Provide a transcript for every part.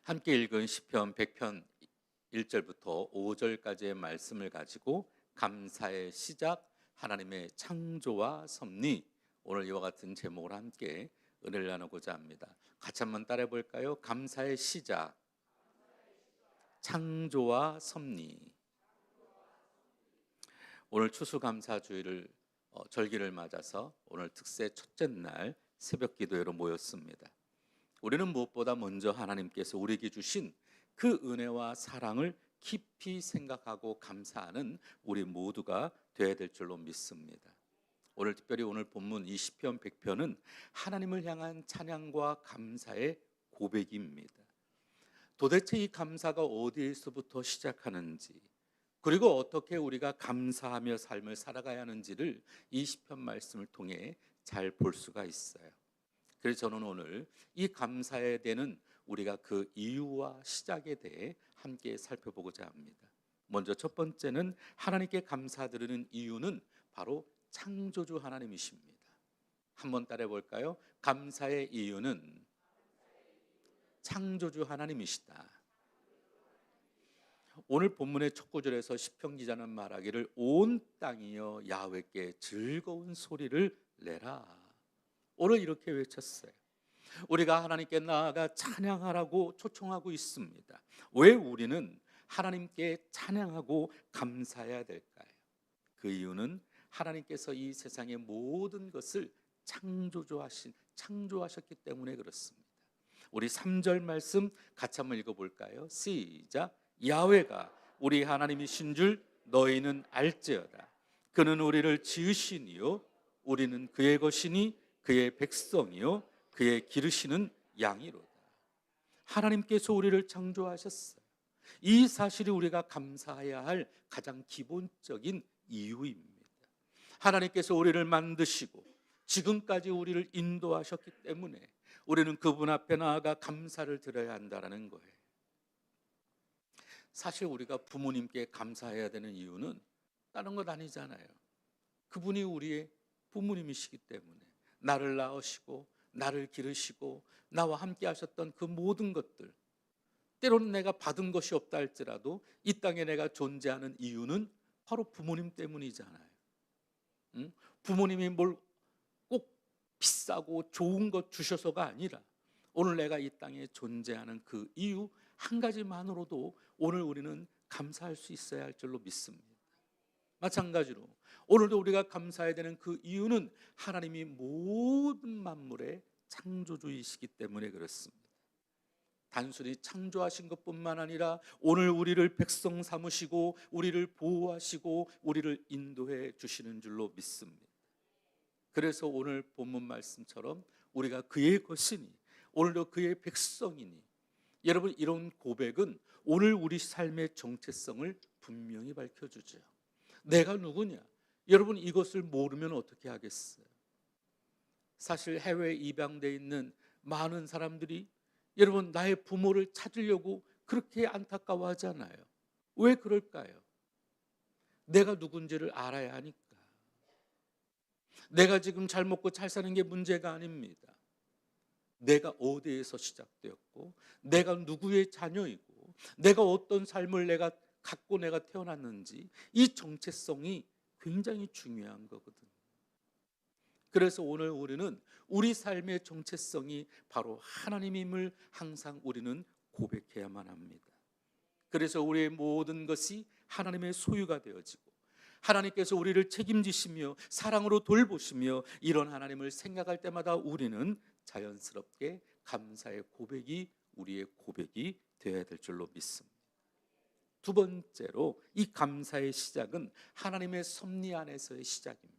함께 읽은 시편 100편 1절부터 5절까지의 말씀을 가지고 감사의 시작, 하나님의 창조와 섭리, 오늘 이와 같은 제목으로 함께 은혜를 나누고자 합니다. 같이 한번 따라해 볼까요? 감사의 시작, 창조와 섭리. 오늘 추수감사주일을 절기를 맞아서 오늘 특세 첫째 날 새벽 기도회로 모였습니다. 우리는 무엇보다 먼저 하나님께서 우리에게 주신 그 은혜와 사랑을 깊이 생각하고 감사하는 우리 모두가 되어야 될 줄로 믿습니다. 오늘 특별히 오늘 본문 이 시편 100편은 하나님을 향한 찬양과 감사의 고백입니다. 도대체 이 감사가 어디에서부터 시작하는지, 그리고 어떻게 우리가 감사하며 삶을 살아가야 하는지를 이 시편 말씀을 통해 잘 볼 수가 있어요. 그래서 저는 오늘 이 감사에 대한 우리가 그 이유와 시작에 대해 함께 살펴보고자 합니다. 먼저 첫 번째는 하나님께 감사드리는 이유는 바로 창조주 하나님이십니다. 한번 따라해 볼까요? 감사의 이유는 창조주 하나님이시다. 오늘 본문의 첫 구절에서 시편 기자는 말하기를 온 땅이여 야훼께 즐거운 소리를 내라. 오늘 이렇게 외쳤어요. 우리가 하나님께 나아가 찬양하라고 초청하고 있습니다. 왜 우리는 하나님께 찬양하고 감사해야 될까요? 그 이유는 하나님께서 이 세상의 모든 것을 창조하셨기 때문에 그렇습니다. 우리 3절 말씀 같이 한번 읽어볼까요? 시작. 야훼가 우리 하나님이신 줄 너희는 알지어다. 그는 우리를 지으시니요 우리는 그의 것이니 그의 백성이요 그의 기르시는 양이로다. 하나님께서 우리를 창조하셨어요. 이 사실이 우리가 감사해야 할 가장 기본적인 이유입니다. 하나님께서 우리를 만드시고 지금까지 우리를 인도하셨기 때문에 우리는 그분 앞에 나아가 감사를 드려야 한다는 거예요. 사실 우리가 부모님께 감사해야 되는 이유는 다른 것 아니잖아요. 그분이 우리의 부모님이시기 때문에 나를 낳으시고 나를 기르시고 나와 함께 하셨던 그 모든 것들, 때로는 내가 받은 것이 없다 할지라도 이 땅에 내가 존재하는 이유는 바로 부모님 때문이잖아요. 부모님이 뭘 꼭 비싸고 좋은 것 주셔서가 아니라 오늘 내가 이 땅에 존재하는 그 이유 한 가지만으로도 오늘 우리는 감사할 수 있어야 할 줄로 믿습니다. 마찬가지로 오늘도 우리가 감사해야 되는 그 이유는 하나님이 모든 만물의 창조주이시기 때문에 그렇습니다. 단순히 창조하신 것뿐만 아니라 오늘 우리를 백성 삼으시고 우리를 보호하시고 우리를 인도해 주시는 줄로 믿습니다. 그래서 오늘 본문 말씀처럼 우리가 그의 것이니 오늘도 그의 백성이니, 여러분 이런 고백은 오늘 우리 삶의 정체성을 분명히 밝혀주죠. 내가 누구냐? 여러분 이것을 모르면 어떻게 하겠어요? 사실 해외에 입양되어 있는 많은 사람들이 여러분 나의 부모를 찾으려고 그렇게 안타까워하잖아요. 왜 그럴까요? 내가 누군지를 알아야 하니까. 내가 지금 잘 먹고 잘 사는 게 문제가 아닙니다. 내가 어디에서 시작되었고 내가 누구의 자녀이고 내가 어떤 삶을 내가 갖고 내가 태어났는지, 이 정체성이 굉장히 중요한 거거든요. 그래서 오늘 우리는 우리 삶의 정체성이 바로 하나님임을 항상 우리는 고백해야만 합니다. 그래서 우리의 모든 것이 하나님의 소유가 되어지고 하나님께서 우리를 책임지시며 사랑으로 돌보시며 이런 하나님을 생각할 때마다 우리는 자연스럽게 감사의 고백이 우리의 고백이 되어야 될 줄로 믿습니다. 두 번째로 이 감사의 시작은 하나님의 섭리 안에서의 시작입니다.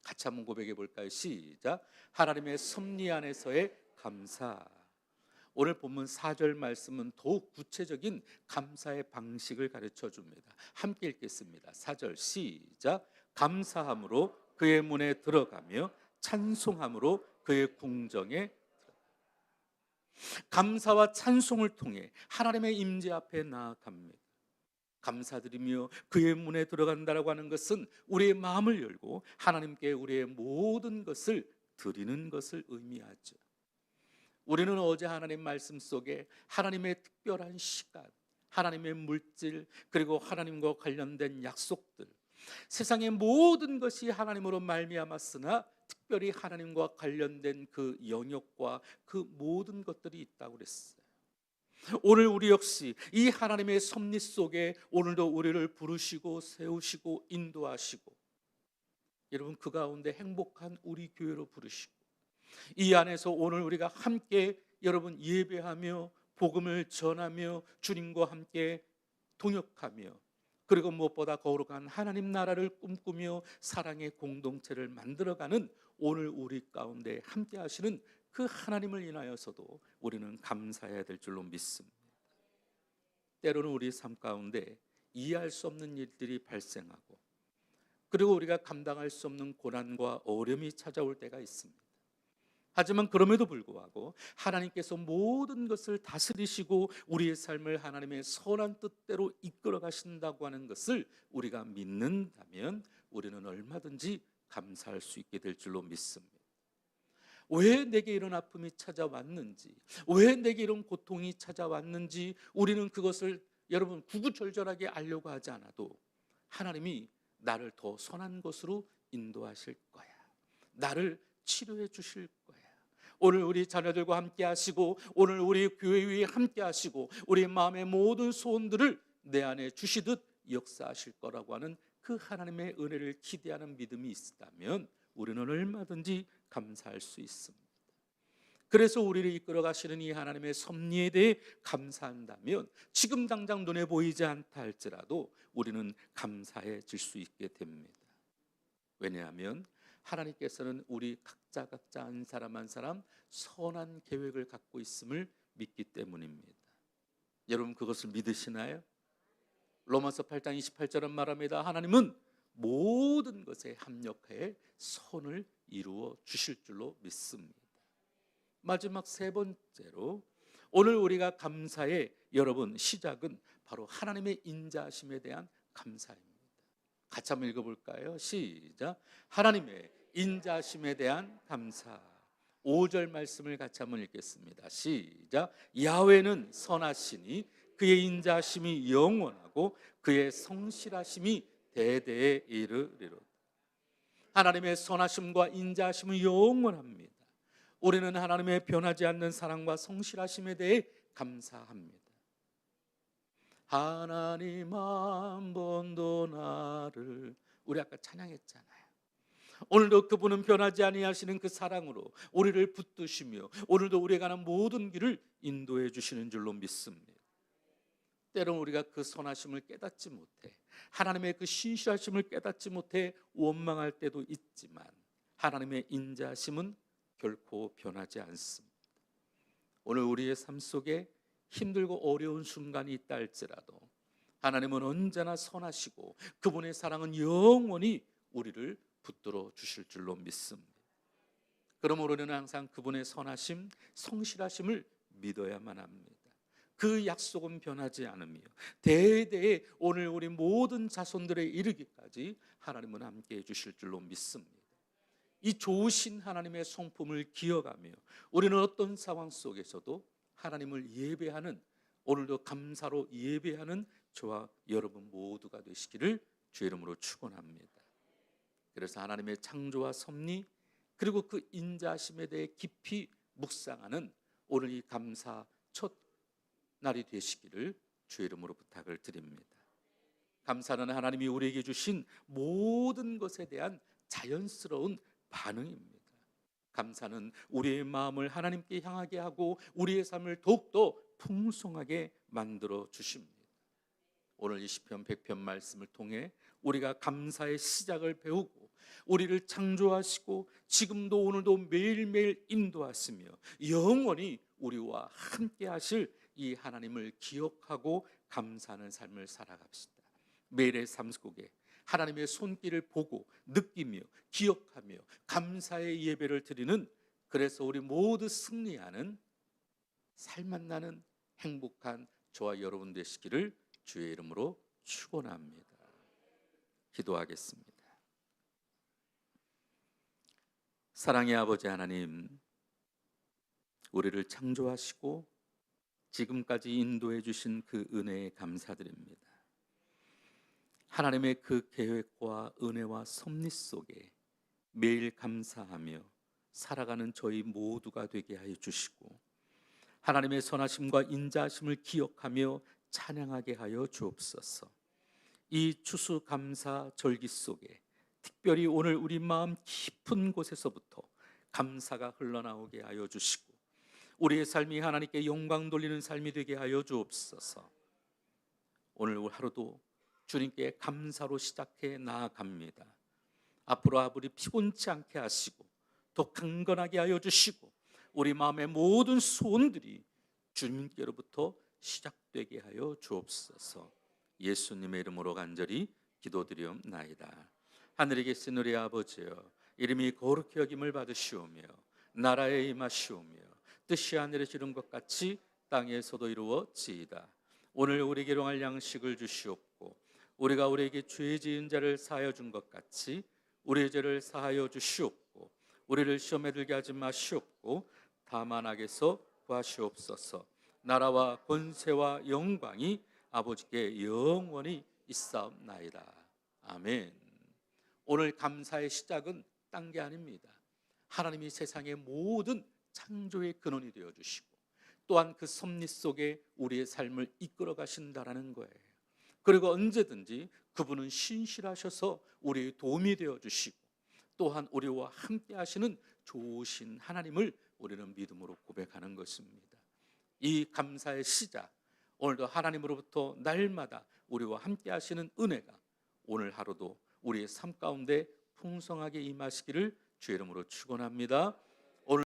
같이 한번 고백해 볼까요? 시작. 하나님의 섭리 안에서의 감사. 오늘 본문 4절 말씀은 더욱 구체적인 감사의 방식을 가르쳐 줍니다. 함께 읽겠습니다. 4절 시작. 감사함으로 그의 문에 들어가며 찬송함으로 그의 궁정에 들어가. 감사와 찬송을 통해 하나님의 임재 앞에 나아갑니다. 감사드리며 그의 문에 들어간다라고 하는 것은 우리의 마음을 열고 하나님께 우리의 모든 것을 드리는 것을 의미하죠. 우리는 어제 하나님 말씀 속에 하나님의 특별한 시간, 하나님의 물질, 그리고 하나님과 관련된 약속들, 세상의 모든 것이 하나님으로 말미암았으나 특별히 하나님과 관련된 그 영역과 그 모든 것들이 있다고 그랬어요. 오늘 우리 역시 이 하나님의 섭리 속에 오늘도 우리를 부르시고 세우시고 인도하시고, 여러분 그 가운데 행복한 우리 교회로 부르시고, 이 안에서 오늘 우리가 함께 여러분 예배하며 복음을 전하며 주님과 함께 동역하며, 그리고 무엇보다 거룩한 하나님 나라를 꿈꾸며 사랑의 공동체를 만들어가는 오늘 우리 가운데 함께 하시는 그 하나님을 인하여서도 우리는 감사해야 될 줄로 믿습니다. 때로는 우리 삶 가운데 이해할 수 없는 일들이 발생하고, 그리고 우리가 감당할 수 없는 고난과 어려움이 찾아올 때가 있습니다. 하지만 그럼에도 불구하고 하나님께서 모든 것을 다스리시고 우리의 삶을 하나님의 선한 뜻대로 이끌어 가신다고 하는 것을 우리가 믿는다면 우리는 얼마든지 감사할 수 있게 될 줄로 믿습니다. 왜 내게 이런 아픔이 찾아왔는지, 왜 내게 이런 고통이 찾아왔는지 우리는 그것을 여러분 구구절절하게 알려고 하지 않아도 하나님이 나를 더 선한 것으로 인도하실 거야, 나를 치료해 주실 거야, 오늘 우리 자녀들과 함께 하시고 오늘 우리 교회 위에 함께 하시고 우리 마음의 모든 소원들을 내 안에 주시듯 역사하실 거라고 하는 그 하나님의 은혜를 기대하는 믿음이 있다면 우리는 얼마든지 감사할 수 있습니다. 그래서 우리를 이끌어 가시는 이 하나님의 섭리에 대해 감사한다면 지금 당장 눈에 보이지 않다 할지라도 우리는 감사해질 수 있게 됩니다. 왜냐하면 하나님께서는 우리 각자 한 사람 한 사람 선한 계획을 갖고 있음을 믿기 때문입니다. 여러분 그것을 믿으시나요? 로마서 8장 28절은 말합니다. 하나님은 모든 것에 합력해 선을 이루어 주실 줄로 믿습니다. 마지막 세 번째로 오늘 우리가 감사의 여러분 시작은 바로 하나님의 인자하심에 대한 감사입니다. 같이 한번 읽어볼까요? 시작. 하나님의 인자하심에 대한 감사. 5절 말씀을 같이 한번 읽겠습니다. 시작. 야훼는 선하시니 그의 인자하심이 영원하고 그의 성실하심이 대대에 이르리로다. 하나님의 선하심과 인자하심은 영원합니다. 우리는 하나님의 변하지 않는 사랑과 성실하심에 대해 감사합니다. 하나님 한 번도 나를, 우리 아까 찬양했잖아요. 오늘도 그분은 변하지 아니하시는 그 사랑으로 우리를 붙드시며 오늘도 우리가 가는 모든 길을 인도해 주시는 줄로 믿습니다. 때로는 우리가 그 선하심을 깨닫지 못해, 하나님의 그 신실하심을 깨닫지 못해 원망할 때도 있지만 하나님의 인자하심은 결코 변하지 않습니다. 오늘 우리의 삶 속에 힘들고 어려운 순간이 있다 할지라도 하나님은 언제나 선하시고 그분의 사랑은 영원히 우리를 붙들어 주실 줄로 믿습니다. 그러므로 우리는 항상 그분의 선하심, 성실하심을 믿어야만 합니다. 그 약속은 변하지 않으며 대대에 오늘 우리 모든 자손들에 이르기까지 하나님은 함께해 주실 줄로 믿습니다. 이 좋으신 하나님의 성품을 기억하며 우리는 어떤 상황 속에서도 하나님을 예배하는, 오늘도 감사로 예배하는 저와 여러분 모두가 되시기를 주의 이름으로 축원합니다. 그래서 하나님의 창조와 섭리 그리고 그 인자심에 대해 깊이 묵상하는 오늘 이 감사 첫 날이 되시기를 주의 이름으로 부탁을 드립니다. 감사는 하나님이 우리에게 주신 모든 것에 대한 자연스러운 반응입니다. 감사는 우리의 마음을 하나님께 향하게 하고 우리의 삶을 더욱더 풍성하게 만들어 주십니다. 오늘 이 시편 100편 말씀을 통해 우리가 감사의 시작을 배우고 우리를 창조하시고 지금도 오늘도 매일매일 인도하시며 영원히 우리와 함께 하실 이 하나님을 기억하고 감사하는 삶을 살아갑시다. 매일의 삶 속에 하나님의 손길을 보고 느끼며 기억하며 감사의 예배를 드리는, 그래서 우리 모두 승리하는 살맛 나는 행복한 저와 여러분 되시기를 주의 이름으로 축원합니다. 기도하겠습니다. 사랑의 아버지 하나님, 우리를 창조하시고 지금까지 인도해 주신 그 은혜에 감사드립니다. 하나님의 그 계획과 은혜와 섭리 속에 매일 감사하며 살아가는 저희 모두가 되게 하여 주시고 하나님의 선하심과 인자하심을 기억하며 찬양하게 하여 주옵소서. 이 추수감사 절기 속에 특별히 오늘 우리 마음 깊은 곳에서부터 감사가 흘러나오게 하여 주시고 우리의 삶이 하나님께 영광 돌리는 삶이 되게 하여 주옵소서. 오늘 하루도 주님께 감사로 시작해 나아갑니다. 앞으로 아무리 피곤치 않게 하시고 더 강건하게 하여 주시고 우리 마음의 모든 소원들이 주님께로부터 시작되게 하여 주옵소서. 예수님의 이름으로 간절히 기도드리옵나이다. 하늘에 계신 우리 아버지여, 이름이 거룩히 여김을 받으시오며 나라에 임하시오며 뜻이 하늘에 이룬 것 같이 땅에서도 이루어지이다. 오늘 우리에게 일용할 양식을 주시옵고 우리가 우리에게 죄 지은 자를 사하여 준 것 같이 우리의 죄를 사하여 주시옵고 우리를 시험에 들게 하지 마시옵고 다만 악에서 구하시옵소서. 나라와 권세와 영광이 아버지께 영원히 있사옵나이다. 아멘. 오늘 감사의 시작은 딴 게 아닙니다. 하나님이 세상의 모든 창조의 근원이 되어 주시고 또한 그 섭리 속에 우리의 삶을 이끌어 가신다라는 거예요. 그리고 언제든지 그분은 신실하셔서 우리의 도움이 되어 주시고 또한 우리와 함께 하시는 좋으신 하나님을 우리는 믿음으로 고백하는 것입니다. 이 감사의 시작, 오늘도 하나님으로부터 날마다 우리와 함께 하시는 은혜가 오늘 하루도 우리의 삶 가운데 풍성하게 임하시기를 주의 이름으로 축원합니다.